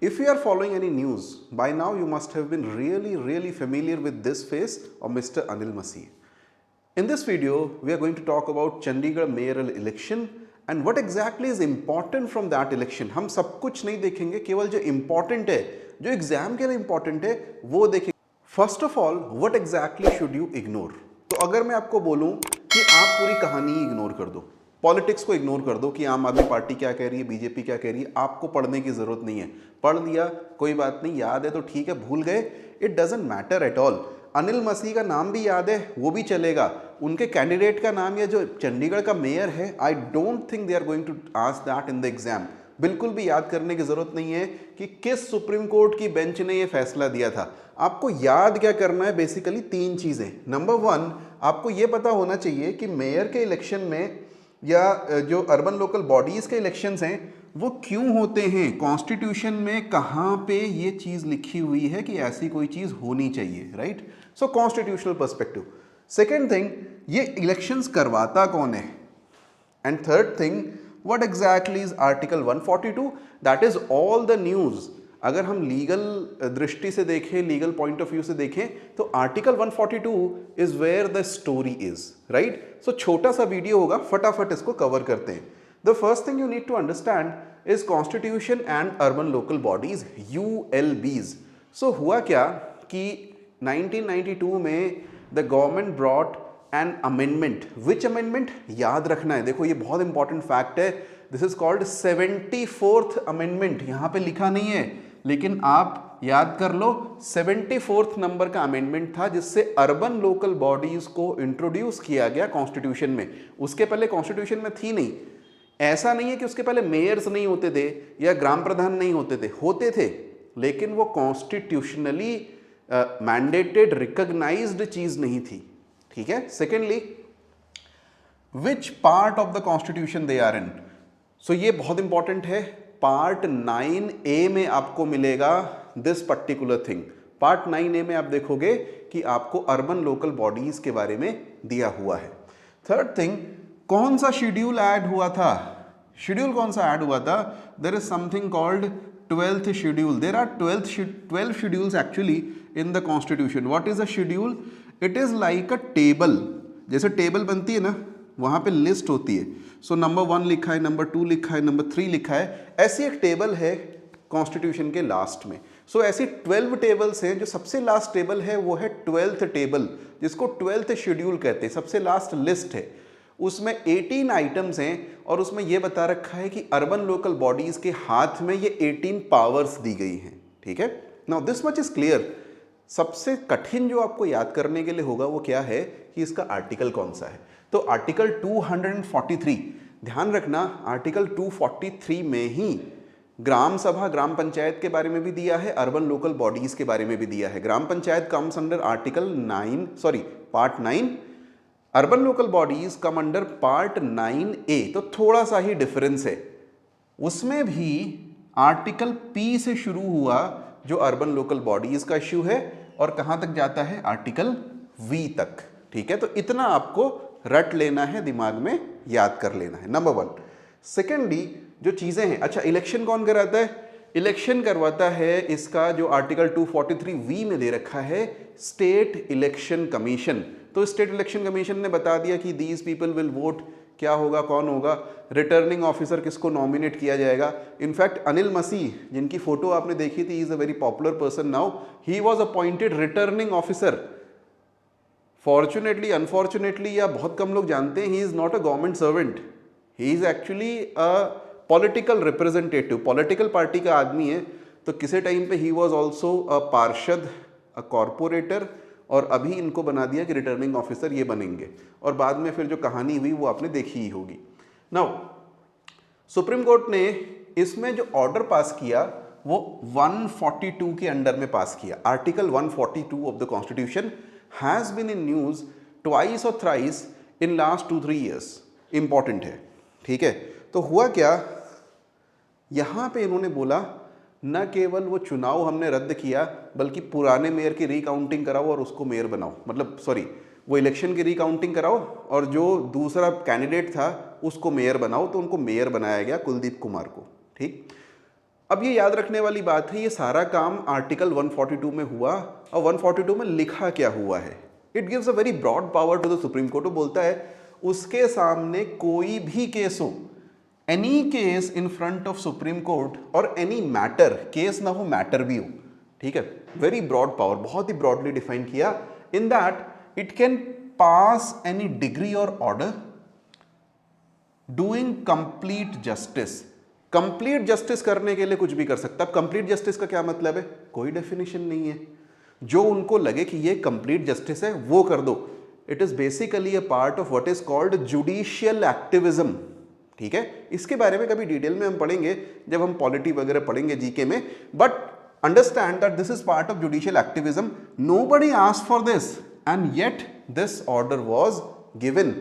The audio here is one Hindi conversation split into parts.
If you are following any news, by now you must have been really familiar with this face of Mr. Anil Masih. In this video, we are going to talk about Chandigarh mayoral election and what exactly is important from that election. हम सब कुछ नहीं देखेंगे, केवल जो important है, जो एग्जाम के लिए important है, वो देखेंगे. First of all, what exactly should you ignore? तो अगर मैं आपको बोलूं कि आप पूरी कहानी इग्नोर कर दो, पॉलिटिक्स को इग्नोर कर दो कि आम आदमी पार्टी क्या कह रही है, बीजेपी क्या कह रही है, आपको पढ़ने की जरूरत नहीं है. पढ़ लिया कोई बात नहीं, याद है तो ठीक है, भूल गए it doesn't matter at all. Anil Masih का नाम भी याद है वो भी चलेगा, उनके कैंडिडेट का नाम या जो चंडीगढ़ का मेयर है, I don't think they are going to ask that in the exam. बिल्कुल भी याद करने की जरूरत नहीं है कि किस सुप्रीम कोर्ट की बेंच ने ये फैसला दिया था. आपको याद क्या करना है, बेसिकली तीन चीजें. नंबर वन, आपको ये पता होना चाहिए कि मेयर के इलेक्शन में या जो अर्बन लोकल बॉडीज के इलेक्शंस हैं वो क्यों होते हैं, कॉन्स्टिट्यूशन में कहाँ पे ये चीज़ लिखी हुई है कि ऐसी कोई चीज़ होनी चाहिए, राइट. सो कॉन्स्टिट्यूशनल पर्सपेक्टिव. सेकेंड थिंग, ये इलेक्शंस करवाता कौन है. And third thing, what exactly is article 142. That is all the news. अगर हम लीगल दृष्टि से देखें, लीगल पॉइंट ऑफ व्यू से देखें, तो article 142 is where the story is, right. So छोटा सा वीडियो होगा, फटाफट इसको कवर करते हैं. The first thing you need to understand is constitution and urban local bodies, ULBs. So हुआ क्या कि 1992 में the government brought an amendment. Which amendment, याद रखना है, देखो ये बहुत इंपॉर्टेंट फैक्ट है. This is called 74th amendment. यहां पे लिखा नहीं है लेकिन आप याद कर लो, 74th नंबर का अमेंडमेंट था जिससे अर्बन लोकल बॉडीज को इंट्रोड्यूस किया गया कॉन्स्टिट्यूशन में. उसके पहले कॉन्स्टिट्यूशन में थी नहीं. ऐसा नहीं है कि उसके पहले मेयर्स नहीं होते थे या ग्राम प्रधान नहीं होते थे, लेकिन वो कॉन्स्टिट्यूशनली मैंडेटेड रिकॉग्नाइज्ड चीज नहीं थी, ठीक है. Secondly, which part of the constitution they are in. So ये बहुत इंपॉर्टेंट है. पार्ट 9A में आपको मिलेगा this particular thing. Part 9A में आप देखोगे कि आपको अर्बन लोकल बॉडीज के बारे में दिया हुआ है. थर्ड थिंग, कौन सा शेड्यूल ऐड हुआ था, शेड्यूल कौन सा ऐड हुआ था. There is something called 12th schedule. There are 12 schedules actually in the constitution. What is a schedule. It is like a table. जैसे टेबल बनती है ना, वहां पे लिस्ट होती है. सो नंबर 1 लिखा है, नंबर 2 लिखा है, नंबर 3 लिखा है. ऐसी एक टेबल है कॉन्स्टिट्यूशन के लास्ट में. सो ऐसी 12 टेबल्स हैं. जो सबसे लास्ट टेबल है वो है 12th टेबल, जिसको 12th शेड्यूल कहते हैं. सबसे लास्ट लिस्ट है, उसमें 18 आइटम्स हैं और उसमें यह बता रखा है कि अर्बन लोकल बॉडीज के हाथ में ये 18 पावर्स दी गई हैं, ठीक है. Now this much is clear. सबसे कठिन जो आपको याद करने के लिए होगा वो क्या है कि इसका आर्टिकल कौन सा है. तो आर्टिकल 243, ध्यान रखना, आर्टिकल 243 में ही ग्राम सभा ग्राम पंचायत के बारे में भी दिया है, अर्बन लोकल बॉडीज के बारे में भी दिया है. ग्राम panchayat comes under article 9, part 9. Urban local bodies come under part 9A. तो थोड़ा सा ही डिफरेंस है. उसमें भी आर्टिकल P से शुरू हुआ जो अर्बन लोकल बॉडीज का इश्यू है, और कहां तक जाता है, आर्टिकल V तक, ठीक है. तो इतना आपको रट लेना है, दिमाग में याद कर लेना है, नंबर 1. सेकेंडली, जो चीजें हैं, अच्छा इलेक्शन कौन कराता है. इलेक्शन करवाता है, इसका जो आर्टिकल 243V में दे रखा है, स्टेट इलेक्शन कमीशन. तो स्टेट इलेक्शन कमीशन ने बता दिया कि दीज पीपल विल वोट. क्या होगा, कौन होगा, रिटर्निंग ऑफिसर किसको नॉमिनेट किया जाएगा. इनफैक्ट अनिल मसीह, जिनकी फोटो आपने देखी थी, is a very popular person now, he was appointed returning officer. Fortunately, unfortunately, या बहुत कम लोग जानते हैं, he is not a government servant. He is actually a political representative, political party का आदमी है. तो किसी टाइम पे ही वॉज ऑल्सो अ पार्षद, अ कॉर्पोरेटर, और अभी इनको बना दिया कि रिटर्निंग ऑफिसर ये बनेंगे. और बाद में फिर जो कहानी हुई वो आपने देखी ही होगी. नाउ सुप्रीम कोर्ट ने इसमें जो ऑर्डर पास किया वो 142 के अंडर में पास किया. Article 142 of the constitution has been in news twice और thrice in last 2-3 years. Important है, ठीक है. तो हुआ क्या, यहां पे इन्होंने बोला न केवल वो चुनाव हमने रद्द किया, बल्कि पुराने मेयर की रिकाउंटिंग कराओ और उसको मेयर बनाओ. मतलब वो इलेक्शन की रिकाउंटिंग कराओ और जो दूसरा कैंडिडेट था उसको मेयर बनाओ. तो उनको मेयर बनाया गया, कुलदीप कुमार को, ठीक. अब ये याद रखने वाली बात है, ये सारा काम आर्टिकल 142 में हुआ और 142 में लिखा क्या हुआ है। It gives a very broad power to the Supreme Court. वो बोलता है उसके सामने कोई भी केस हो, any case in front of Supreme Court और एनी मैटर, केस ना हो मैटर भी हो, ठीक है, वेरी ब्रॉड पावर, बहुत ही ब्रॉडली डिफाइन किया। In that it can pass any decree or order doing complete justice. Complete justice करने के लिए कुछ भी कर सकता है। अब कंप्लीट जस्टिस का क्या मतलब है, कोई डेफिनेशन नहीं है, जो उनको लगे कि ये कंप्लीट जस्टिस है वो कर दो। It is basically a part of what is called judicial activism, ठीक है। इसके बारे में कभी डिटेल में हम पढ़ेंगे जब हम पॉलिटी वगैरह पढ़ेंगे जीके में, but understand that this is part of judicial activism. Nobody asked for this and yet this order was given.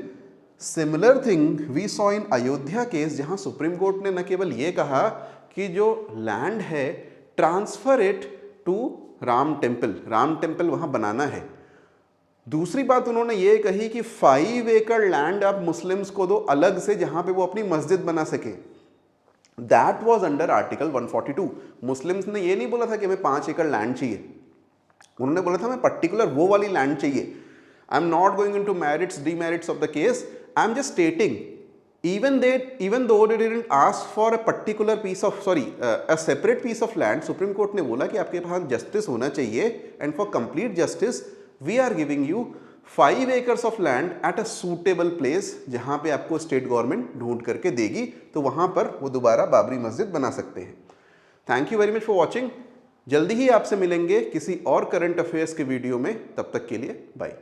Similar thing we saw in Ayodhya case, जहां सुप्रीम कोर्ट ने न केवल ये कहा कि जो लैंड है transfer it to Ram temple वहां बनाना है, दूसरी बात उन्होंने ये कही कि 5 एकड़ लैंड आप मुस्लिम्स को दो अलग से, जहां पे वो अपनी मस्जिद बना सके। That was under article 142। Muslims ने ये नहीं बोला था कि हमें 5 एकड़ लैंड चाहिए, उन्होंने बोला था हमें पर्टिकुलर वो वाली लैंड चाहिए। I am not going into merits demerits of the case, I am just stating even though they didn't ask for a particular piece of a separate piece of land, supreme court ने बोला कि आपके पास जस्टिस होना चाहिए, and for complete justice we are giving you 5 acres of land at a suitable place, जहां पे आपको स्टेट गवर्नमेंट ढूंढ करके देगी, तो वहां पर वो दोबारा बाबरी मस्जिद बना सकते हैं। Thank you very much for watching. जल्दी ही आपसे मिलेंगे किसी और करंट अफेयर्स के वीडियो में, तब तक के लिए बाय।